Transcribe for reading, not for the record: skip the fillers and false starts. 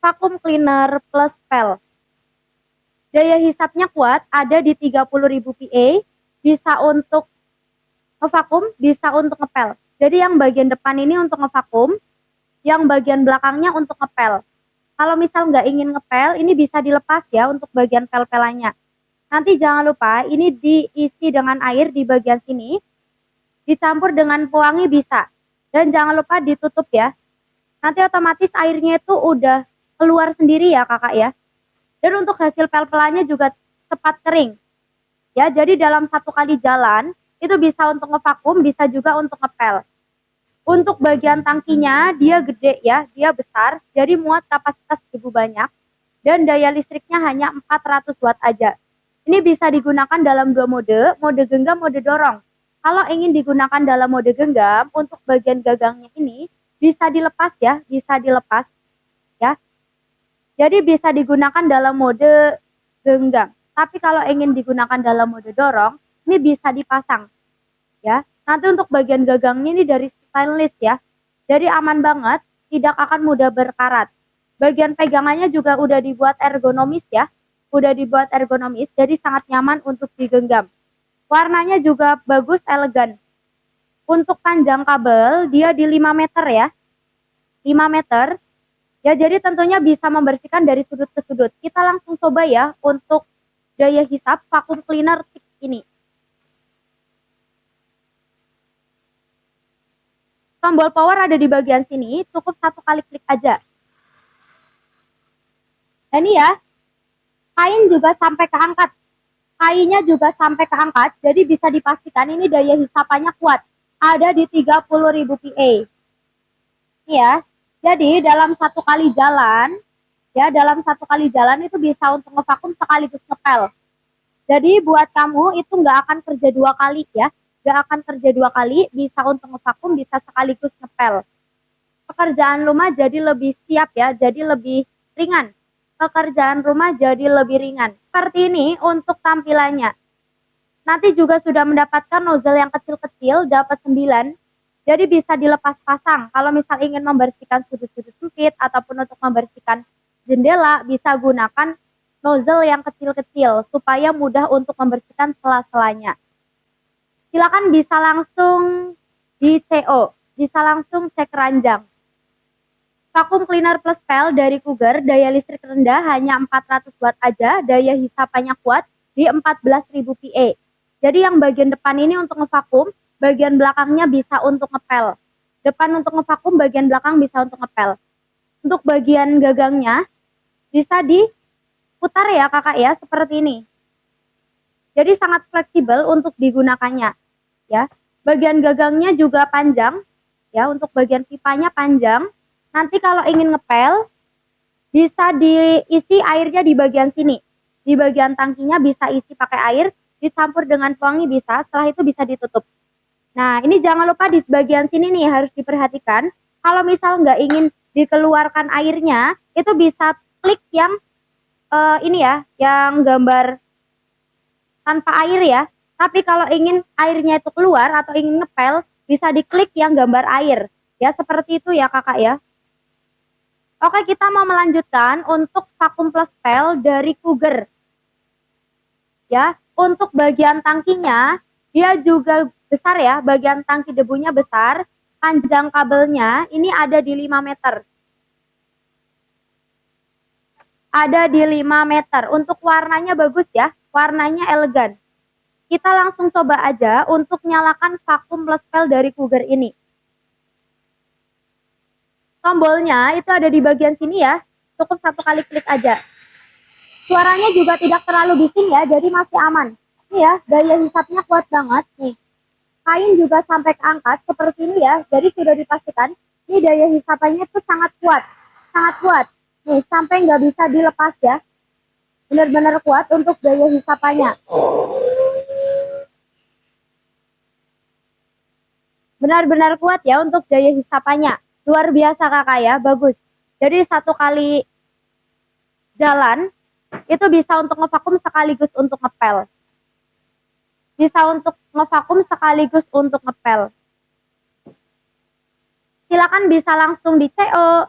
vacuum cleaner plus pel. Daya hisapnya kuat, ada di 30.000 PA, bisa untuk ngevakum, bisa untuk ngepel. Jadi yang bagian depan ini untuk ngevakum, yang bagian belakangnya untuk ngepel. Kalau misal nggak ingin ngepel, ini bisa dilepas ya untuk bagian pel-pelannya. Nanti jangan lupa, ini diisi dengan air di bagian sini, dicampur dengan pewangi bisa. Dan jangan lupa ditutup ya. Nanti otomatis airnya itu udah keluar sendiri ya kakak ya. Dan untuk hasil pel-pelannya juga cepat kering. Ya, jadi dalam 1 kali jalan itu bisa untuk ngevakum, bisa juga untuk ngepel. Untuk bagian tangkinya dia gede ya, dia besar, jadi muat kapasitas 1000 banyak dan daya listriknya hanya 400 watt aja. Ini bisa digunakan dalam 2 mode genggam, mode dorong. Kalau ingin digunakan dalam mode genggam, untuk bagian gagangnya ini bisa dilepas ya, bisa dilepas ya. Jadi bisa digunakan dalam mode genggam. Tapi kalau ingin digunakan dalam mode dorong, ini bisa dipasang. Ya. Nanti untuk bagian gagangnya ini dari stainless ya. Jadi aman banget, tidak akan mudah berkarat. Bagian pegangannya juga udah dibuat ergonomis ya. Udah dibuat ergonomis, jadi sangat nyaman untuk digenggam. Warnanya juga bagus, elegan. Untuk panjang kabel, dia di 5 meter ya. 5 meter. Ya, jadi tentunya bisa membersihkan dari sudut ke sudut. Kita langsung coba ya untuk daya hisap vacuum cleaner stick ini. Tombol power ada di bagian sini, cukup 1 kali klik aja. Nah ini ya, kain juga sampai keangkat. Kainnya juga sampai keangkat, jadi bisa dipastikan ini daya hisapannya kuat. Ada di 30.000 PA. Ini ya. Jadi dalam 1 kali jalan, ya dalam 1 kali jalan itu bisa untuk ngevakum sekaligus ngepel. Jadi buat kamu itu nggak akan kerja 2 kali ya, nggak akan kerja 2 kali, bisa untuk ngevakum, bisa sekaligus ngepel. Pekerjaan rumah jadi lebih siap ya, jadi lebih ringan. Pekerjaan rumah jadi lebih ringan. Seperti ini untuk tampilannya. Nanti juga sudah mendapatkan nozzle yang kecil-kecil, dapat 9. Jadi bisa dilepas pasang. Kalau misal ingin membersihkan sudut-sudut sempit ataupun untuk membersihkan jendela, bisa gunakan nozzle yang kecil-kecil supaya mudah untuk membersihkan sela-selanya. Silakan bisa langsung di CO, bisa langsung cek ranjang. Vacuum cleaner plus pel dari Cougar, daya listrik rendah hanya 400 watt aja, daya hisapannya kuat di 14.000 PA. Jadi yang bagian depan ini untuk ngevakum, bagian belakangnya bisa untuk ngepel. Depan untuk ngevakum, bagian belakang bisa untuk ngepel. Untuk bagian gagangnya bisa diputar ya kakak ya, seperti ini. Jadi sangat fleksibel untuk digunakannya. Ya, bagian gagangnya juga panjang. Ya, untuk bagian pipanya panjang. Nanti kalau ingin ngepel, bisa diisi airnya di bagian sini. Di bagian tangkinya bisa isi pakai air, dicampur dengan pewangi bisa, setelah itu bisa ditutup. Nah, ini jangan lupa di bagian sini nih harus diperhatikan. Kalau misal nggak ingin dikeluarkan airnya, itu bisa klik yang ini ya, yang gambar tanpa air ya. Tapi kalau ingin airnya itu keluar atau ingin ngepel, bisa diklik yang gambar air. Ya, seperti itu ya kakak ya. Oke, kita mau melanjutkan untuk vacuum plus pel dari Cougar. Ya, untuk bagian tangkinya, dia juga besar ya, bagian tangki debunya besar, panjang kabelnya ini ada di 5 meter. Ada di 5 meter. Untuk warnanya bagus ya, warnanya elegan. Kita langsung coba aja untuk nyalakan vacuum plus pel dari Cougar ini. Tombolnya itu ada di bagian sini ya, cukup 1 kali klik aja. Suaranya juga tidak terlalu bising ya, jadi masih aman. Ini ya, daya hisapnya kuat banget nih. Kain juga sampai keangkat seperti ini ya, jadi sudah dipastikan ini daya hisapannya itu sangat kuat, sangat kuat. Nih, sampai nggak bisa dilepas ya. Benar-benar kuat untuk daya hisapannya. Benar-benar kuat ya untuk daya hisapannya. Luar biasa kakak ya, bagus. Jadi 1 kali jalan itu bisa untuk ngevakum sekaligus untuk ngepel. Bisa untuk ngevakum sekaligus untuk ngepel. Silakan bisa langsung di CO,